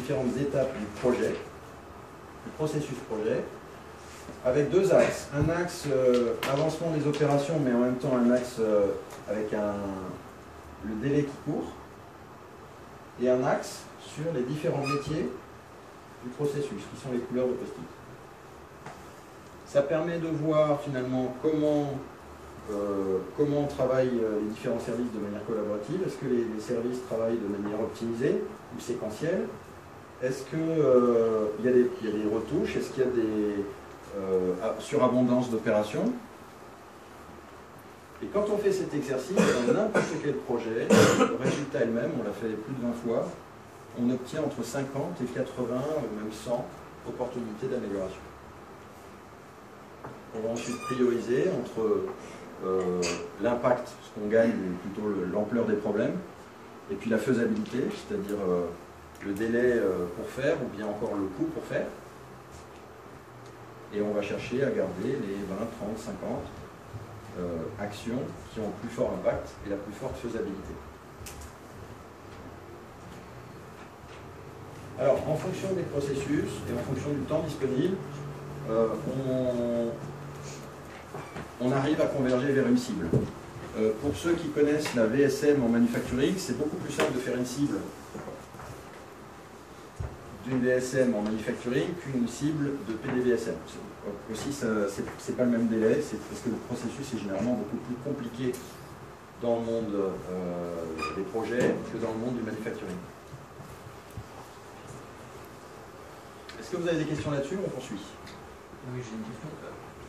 différentes étapes du projet, du processus projet, avec deux axes. Un axe avancement des opérations, mais en même temps un axe avec le délai qui court, et un axe sur les différents métiers du processus, qui sont les couleurs de post-it. Ça permet de voir finalement comment travaillent les différents services de manière collaborative. Est-ce que les services travaillent de manière optimisée ou séquentielle? Est-ce qu'il y a des retouches? Est-ce qu'il y a des surabondance d'opérations? Et quand on fait cet exercice, dans n'importe quel projet, le résultat est le même, on l'a fait plus de 20 fois, on obtient entre 50 et 80, même 100 opportunités d'amélioration. On va ensuite prioriser entre l'impact, ce qu'on gagne, ou plutôt l'ampleur des problèmes, et puis la faisabilité, c'est-à-dire le délai pour faire, ou bien encore le coût pour faire. Et on va chercher à garder les 20, 30, 50 actions qui ont le plus fort impact et la plus forte faisabilité. Alors, en fonction des processus et en fonction du temps disponible, on arrive à converger vers une cible. Pour ceux qui connaissent la VSM en manufacturing, c'est beaucoup plus simple de faire une cible d'une VSM en manufacturing qu'une cible de PDVSM. Aussi, c'est pas le même délai, c'est parce que le processus est généralement beaucoup plus compliqué dans le monde des projets que dans le monde du manufacturing. Est-ce que vous avez des questions là-dessus? On poursuit. Oui, j'ai une question.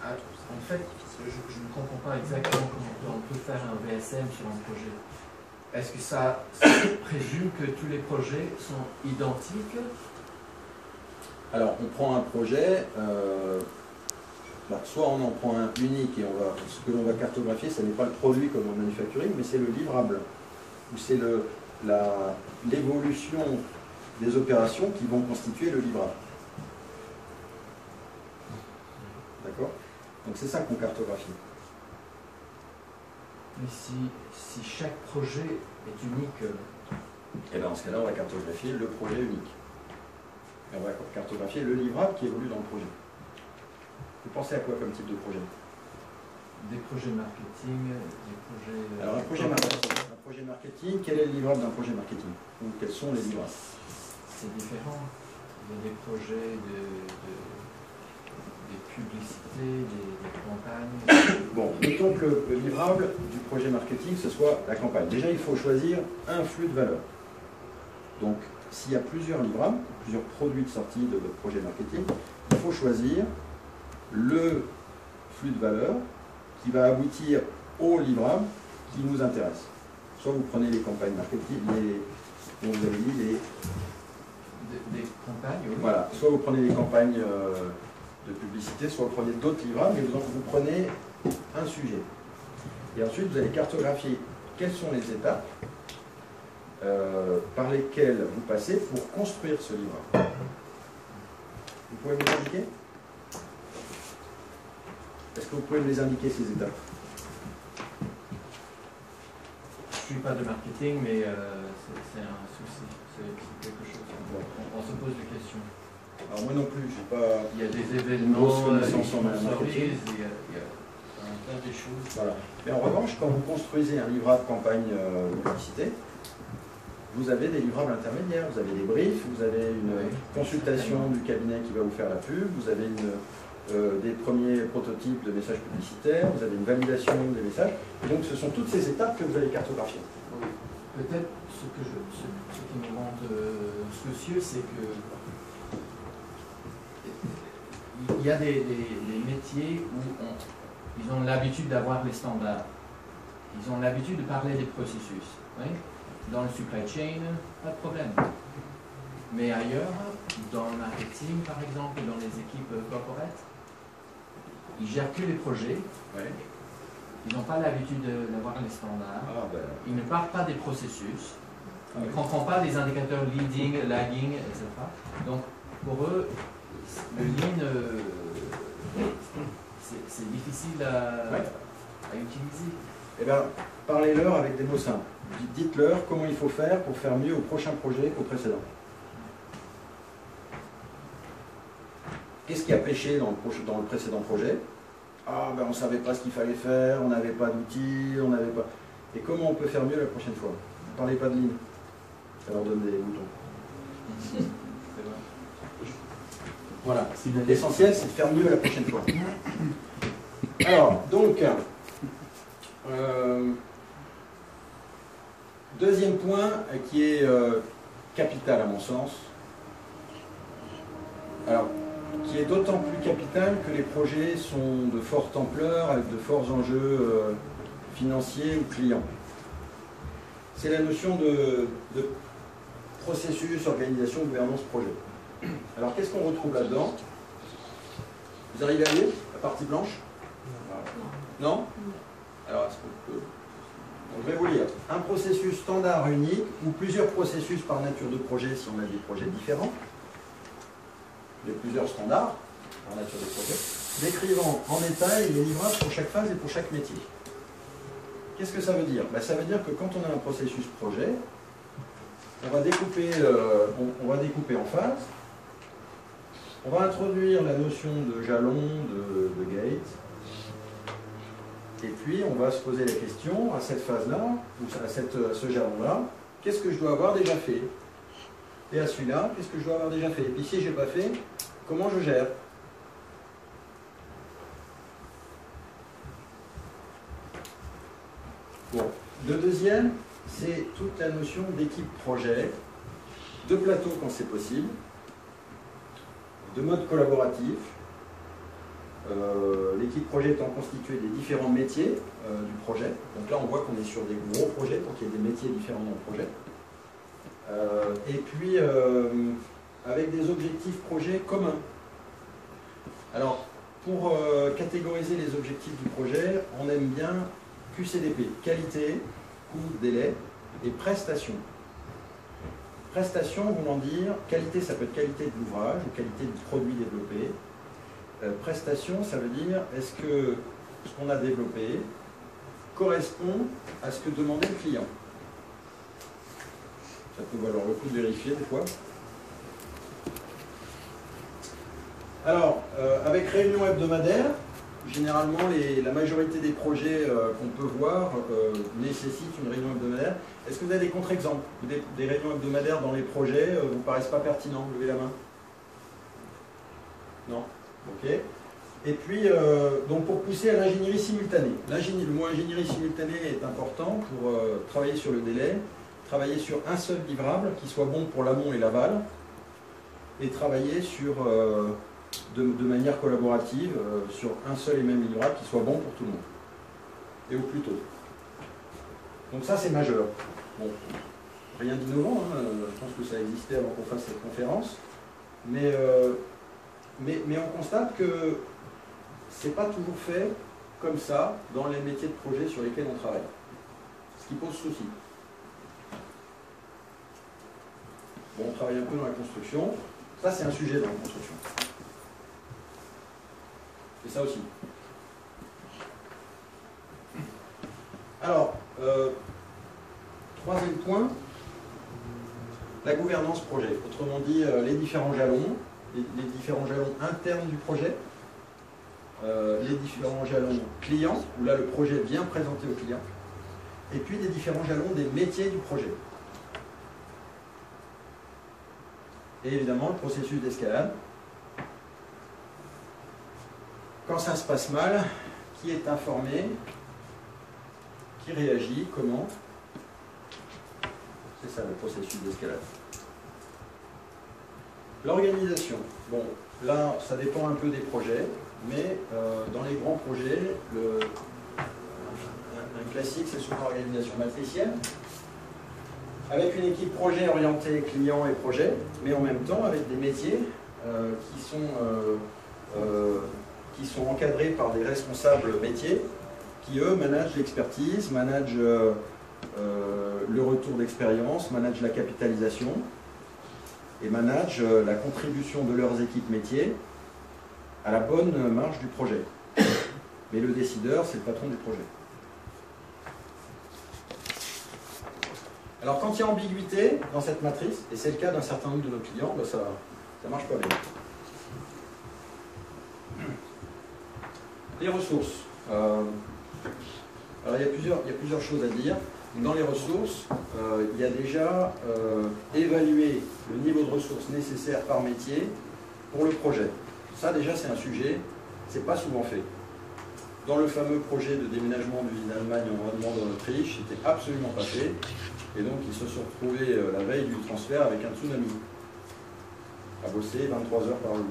En fait, je ne comprends pas exactement comment on peut faire un VSM sur un projet. Est-ce que ça présume que tous les projets sont identiques? Alors, on prend un projet, soit on en prend un unique et ce que l'on va cartographier, ce n'est pas le produit comme en manufacturing, mais c'est le livrable, ou c'est l'évolution des opérations qui vont constituer le livrable. D'accord? Donc c'est ça qu'on cartographie. Mais si chaque projet est unique... Et bien dans ce cas-là, on va cartographier le projet unique. Et on va cartographier le livrable qui évolue dans le projet. Vous pensez à quoi comme type de projet? Des projets marketing, des projets... Alors un projet marketing, quel est le livrable d'un projet marketing? Ou quels sont les livrables? C'est différent. Il y a des projets des publicités, des campagnes... Bon, mettons que le livrable du projet marketing, ce soit la campagne. Déjà, il faut choisir un flux de valeur. Donc, s'il y a plusieurs livrables, plusieurs produits de sortie de votre projet marketing, il faut choisir le flux de valeur qui va aboutir au livrable qui nous intéresse. Soit vous prenez les campagnes marketing, vous avez dit des campagnes, oui. Voilà, soit vous prenez les campagnes de publicité, soit vous prenez d'autres livrables, mais vous prenez un sujet. Et ensuite, vous allez cartographier quelles sont les étapes par lesquelles vous passez pour construire ce livrable. Vous pouvez me les indiquer? Est-ce que vous pouvez me les indiquer, ces étapes? Je ne suis pas de marketing, mais c'est un souci. C'est quelque chose. On se pose des questions. Alors moi non plus, j'ai pas... Il y a des événements, il y a plein de choses. Voilà. Mais en revanche, quand vous construisez un livrable campagne publicité, vous avez des livrables intermédiaires, vous avez des briefs, vous avez une consultation du cabinet qui va vous faire la pub, vous avez des premiers prototypes de messages publicitaires, vous avez une validation des messages. Et donc ce sont toutes ces étapes que vous allez cartographier. Oui. Peut-être ce qui me rend soucieux, c'est que il y a des métiers où ils ont l'habitude d'avoir les standards. Ils ont l'habitude de parler des processus. Oui? Dans le supply chain, pas de problème. Mais ailleurs, dans le marketing par exemple, dans les équipes corporate, ils gèrent que les projets. Ouais. Ils n'ont pas l'habitude d'avoir les standards. Ils ne parlent pas des processus. Ils ne comprennent pas les indicateurs leading, lagging, etc. Donc pour eux, le lean, c'est difficile à utiliser. Eh bien, parlez-leur avec des mots simples. Dites-leur comment il faut faire pour faire mieux au prochain projet qu'au précédent. Qu'est-ce qui a pêché dans le précédent projet? Ah, ben on ne savait pas ce qu'il fallait faire, on n'avait pas d'outils, on n'avait pas... Et comment on peut faire mieux la prochaine fois? Ne parlez pas de ligne. Ça leur donne des boutons. Voilà. L'essentiel, c'est de faire mieux la prochaine fois. Alors, donc, deuxième point qui est capital à mon sens. Alors, qui est d'autant plus capital que les projets sont de forte ampleur, avec de forts enjeux financiers ou clients. C'est la notion de processus, organisation, gouvernance, projet. Alors, qu'est-ce qu'on retrouve là-dedans? Vous arrivez à lire la partie blanche? Non? Alors, est-ce qu'on peut... Donc, je vais vous lire. Un processus standard unique, ou plusieurs processus par nature de projet, si on a des projets différents. Les plusieurs standards par nature de projet, décrivant en détail les livrables pour chaque phase et pour chaque métier. Qu'est-ce que ça veut dire? Ben, ça veut dire que quand on a un processus projet, on va découper en phases, on va introduire la notion de jalon, de gate, et puis on va se poser la question à cette phase-là, ou à ce jalon-là, qu'est-ce que je dois avoir déjà fait? Et à celui-là, qu'est-ce que je dois avoir déjà fait? Et puis si je n'ai pas fait, comment je gère? Bon. Le deuxième, c'est toute la notion d'équipe projet, de plateau quand c'est possible, de mode collaboratif, l'équipe projet étant constituée des différents métiers du projet. Donc là, on voit qu'on est sur des gros projets, donc il y a des métiers différents dans le projet. Et puis, avec des objectifs projets communs. Alors, pour catégoriser les objectifs du projet, on aime bien QCDP, qualité, coût, délai, et prestation. Prestation voulant dire, qualité, ça peut être qualité de l'ouvrage ou qualité du produit développé. Prestation, ça veut dire, est-ce que ce qu'on a développé correspond à ce que demandait le client? Ça peut valoir le coup de vérifier des fois. Alors, avec réunion hebdomadaire, généralement la majorité des projets qu'on peut voir nécessitent une réunion hebdomadaire. Est-ce que vous avez des contre-exemples? Des réunions hebdomadaires dans les projets vous paraissent pas pertinents? Levez la main. Non? Ok. Et puis, donc pour pousser à l'ingénierie simultanée. Le mot ingénierie simultanée est important pour travailler sur le délai, travailler sur un seul livrable qui soit bon pour l'amont et l'aval, et travailler sur, de manière collaborative sur un seul et même livrable qui soit bon pour tout le monde, et au plus tôt. Donc ça, c'est majeur. Bon, rien d'innovant, hein, je pense que ça existait avant qu'on fasse cette conférence, mais on constate que c'est pas toujours fait comme ça dans les métiers de projet sur lesquels on travaille, ce qui pose souci. Bon, on travaille un peu dans la construction, ça c'est un sujet dans la construction. Et ça aussi. Alors, troisième point, la gouvernance projet. Autrement dit, les différents jalons, les différents jalons internes du projet, les différents jalons clients, où là le projet vient présenter au client, et puis les différents jalons des métiers du projet. Et évidemment, le processus d'escalade. Quand ça se passe mal, qui est informé? Qui réagit? Comment? C'est ça le processus d'escalade. L'organisation. Bon, là, ça dépend un peu des projets, mais dans les grands projets, un classique, c'est souvent l'organisation matricielle, avec une équipe projet orientée client et projet, mais en même temps avec des métiers qui sont encadrés par des responsables métiers qui, eux, managent l'expertise, managent le retour d'expérience, managent la capitalisation et managent la contribution de leurs équipes métiers à la bonne marge du projet. Mais le décideur, c'est le patron du projet. Alors, quand il y a ambiguïté dans cette matrice, et c'est le cas d'un certain nombre de nos clients, ben ça ne marche pas bien. Les ressources. Alors il y a plusieurs choses à dire. Dans les ressources, il y a déjà évaluer le niveau de ressources nécessaires par métier pour le projet. Ça déjà c'est un sujet, c'est pas souvent fait. Dans le fameux projet de déménagement d'usine Allemagne en Allemagne en Autriche, c'était absolument pas fait. Et donc ils se sont retrouvés la veille du transfert avec un tsunami, à bosser 23 heures par jour.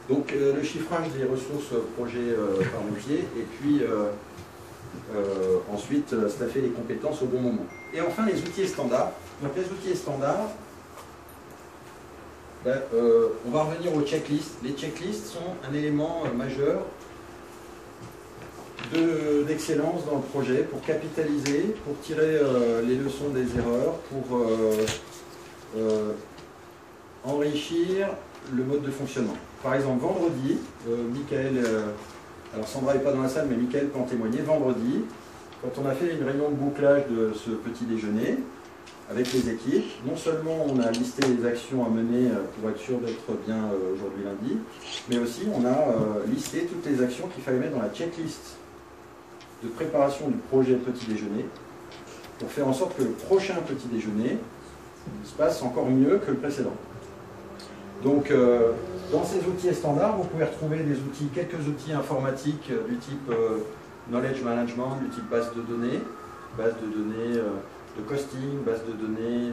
Donc le chiffrage des ressources projet par métier, et puis ensuite staffer les compétences au bon moment. Et enfin les outils standards. Donc les outils standards, on va revenir aux checklists. Les checklists sont un élément majeur d'excellence dans le projet pour capitaliser, pour tirer les leçons des erreurs, pour enrichir le mode de fonctionnement. Par exemple, vendredi, Michael, alors Sandra n'est pas dans la salle, mais Michael peut en témoigner, vendredi, quand on a fait une réunion de bouclage de ce petit déjeuner, avec les équipes, non seulement on a listé les actions à mener pour être sûr d'être bien aujourd'hui lundi, mais aussi on a listé toutes les actions qu'il fallait mettre dans la checklist de préparation du projet petit déjeuner pour faire en sorte que le prochain petit déjeuner se passe encore mieux que le précédent. Donc dans ces outils standards, vous pouvez retrouver quelques outils informatiques du type knowledge management, du type base de données de costing, base de données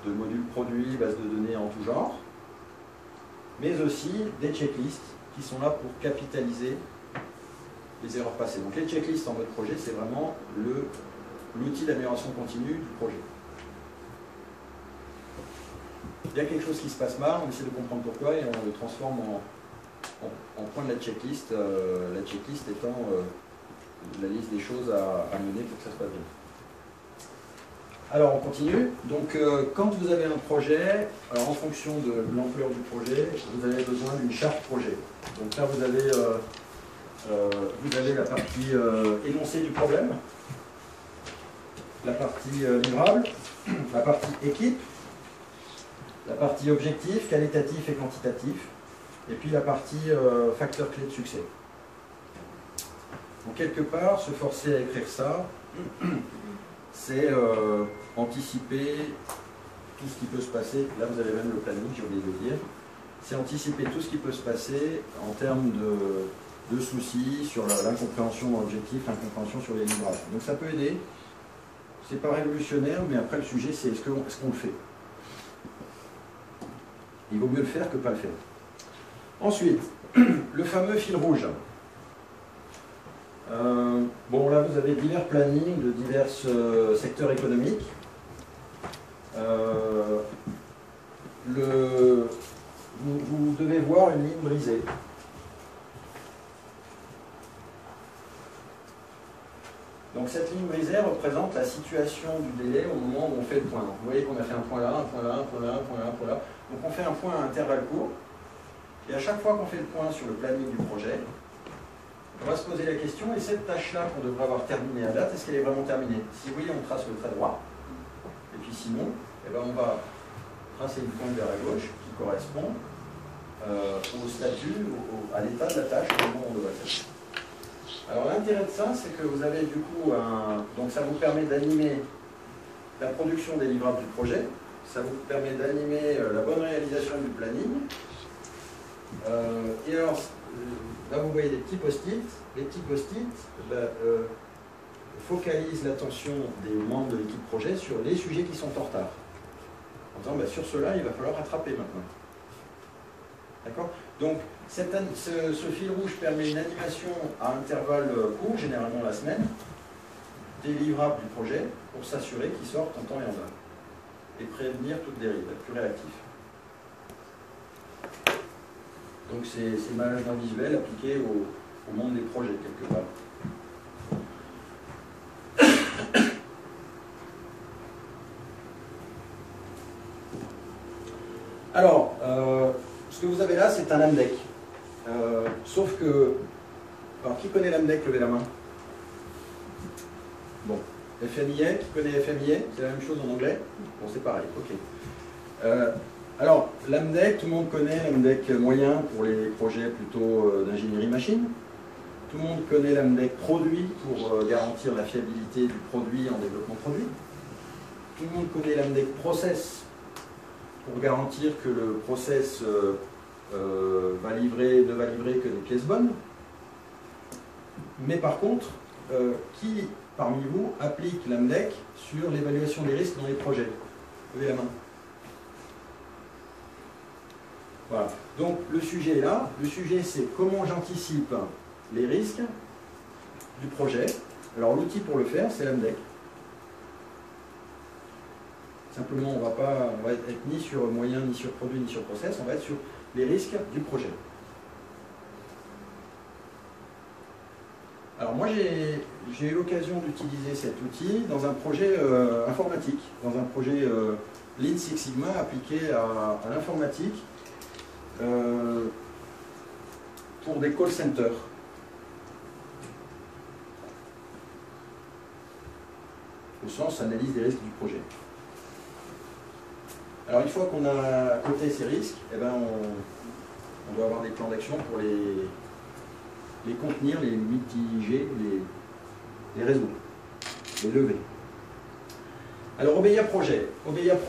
de modules produits, base de données en tout genre, mais aussi des checklists qui sont là pour capitaliser les erreurs passées. Donc les checklists en mode projet, c'est vraiment l'outil d'amélioration continue du projet. Il y a quelque chose qui se passe mal, on essaie de comprendre pourquoi et on le transforme en point de la checklist étant la liste des choses à mener pour que ça se passe bien. Alors on continue. Donc quand vous avez un projet, alors en fonction de l'ampleur du projet, vous avez besoin d'une charte projet. Donc là vous avez la partie énoncé du problème, la partie livrable, la partie équipe, la partie objectif, qualitatif et quantitatif, et puis la partie facteur clé de succès. Donc quelque part, se forcer à écrire ça, c'est anticiper tout ce qui peut se passer. Là vous avez même le planning, j'ai oublié de le dire. C'est anticiper tout ce qui peut se passer en termes de soucis sur l'incompréhension dans l'objectif, l'incompréhension sur les livrables. Donc ça peut aider. C'est pas révolutionnaire, mais après le sujet c'est est-ce qu'on le fait. Il vaut mieux le faire que pas le faire. Ensuite, le fameux fil rouge. Bon, là vous avez divers plannings de divers secteurs économiques. Vous devez voir une ligne brisée. Donc cette ligne brisée représente la situation du délai au moment où on fait le point. Donc, vous voyez qu'on a fait un point là, un point là, un point là, un point là, un point là. Donc on fait un point à intervalle court. Et à chaque fois qu'on fait le point sur le planning du projet, on va se poser la question, et cette tâche-là qu'on devrait avoir terminée à date, est-ce qu'elle est vraiment terminée? Si oui, on trace le trait droit. Et puis sinon, eh ben, on va tracer une pointe vers la gauche qui correspond au statut, à l'état de la tâche au moment où on doit faire. Alors l'intérêt de ça, c'est que vous avez du coup donc ça vous permet d'animer la production des livrables du projet, ça vous permet d'animer la bonne réalisation du planning. Et alors, là vous voyez des petits post-it. Les petits post-it focalisent l'attention des membres de l'équipe projet sur les sujets qui sont en retard. En disant, sur cela, il va falloir rattraper maintenant. D'accord? Donc, ce fil rouge permet une animation à intervalles courts, généralement la semaine, des livrables du projet pour s'assurer qu'ils sortent en temps et en heure. Et prévenir toute dérive, être plus réactif. Donc c'est management visuel appliqué au monde des projets, quelque part. Alors, ce que vous avez là, c'est un AMDEC. Sauf que... Alors, qui connaît l'AMDEC? Levez la main. Bon. FMIA, qui connaît FMIA? C'est la même chose en anglais? Bon, c'est pareil, ok. Alors, l'AMDEC, tout le monde connaît l'AMDEC moyen pour les projets plutôt d'ingénierie machine. Tout le monde connaît l'AMDEC produit pour garantir la fiabilité du produit en développement produit. Tout le monde connaît l'AMDEC process pour garantir que le process ne va livrer que des pièces bonnes. Mais par contre, qui parmi vous applique l'AMDEC sur l'évaluation des risques dans les projets? Levez la main. Voilà. Donc le sujet est là. Le sujet, c'est comment j'anticipe les risques du projet. Alors l'outil pour le faire, c'est l'AMDEC. Simplement, on va être ni sur moyen, ni sur produit, ni sur process, on va être sur les risques du projet. Alors moi, j'ai eu l'occasion d'utiliser cet outil dans un projet informatique, dans un projet Lean Six Sigma appliqué à l'informatique pour des call centers. Au sens analyse des risques du projet. Alors une fois qu'on a coté ces risques, eh ben on doit avoir des plans d'action pour les contenir, les mitiger, les résoudre, les lever. Alors Obeya Projet.